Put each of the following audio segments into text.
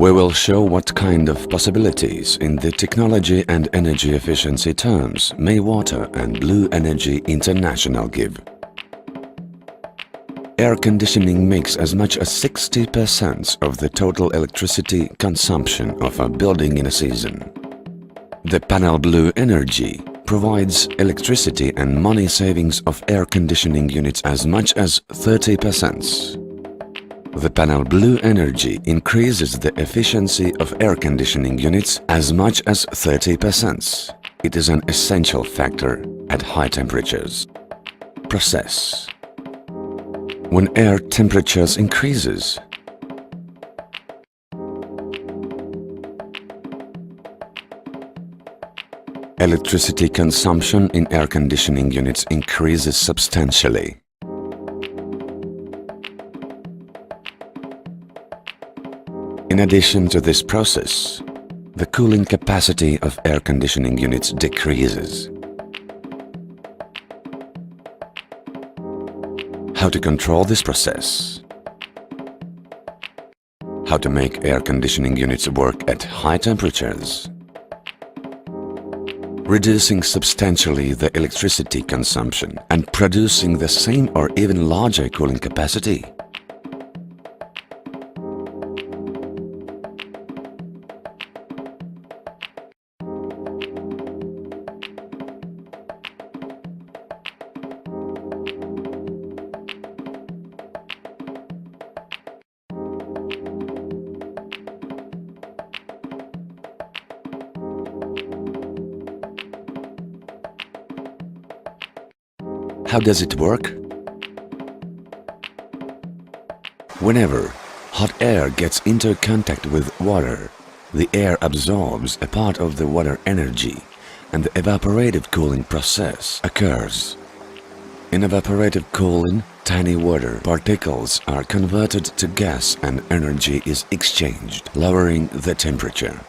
We will show what kind of possibilities in the technology and energy efficiency terms may water and blue energy international give. Air conditioning makes as much as 60% of the total electricity consumption of a building in a season. The panel blue energy provides electricity and money savings of air conditioning units as much as 30%. The panel blue energy increases the efficiency of air conditioning units as much as 30%. It is an essential factor at high temperatures. Process. When air temperatures increases, electricity consumption in air conditioning units increases substantially. In addition to this process, the cooling capacity of air conditioning units decreases. How to control this process? How to make air conditioning units work at high temperatures? Reducing substantially the electricity consumption and producing the same or even larger cooling capacity. How does it work? Whenever hot air gets into contact with water, the air absorbs a part of the water energy and the evaporative cooling process occurs. In evaporative cooling, tiny water particles are converted to gas and energy is exchanged, lowering the temperature.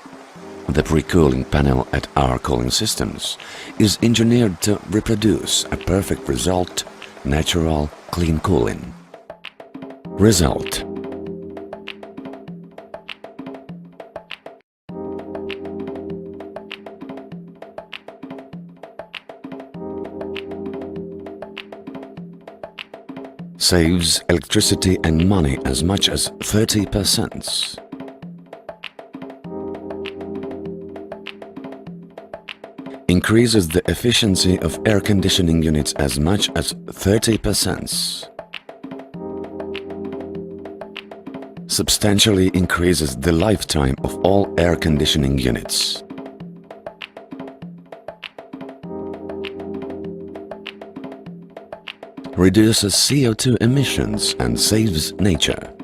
The pre-cooling panel at our cooling systems is engineered to reproduce a perfect result, natural, clean cooling. Result. Saves electricity and money as much as 30%. Increases the efficiency of air conditioning units as much as 30%. Substantially increases the lifetime of all air conditioning units. Reduces CO2 emissions and saves nature.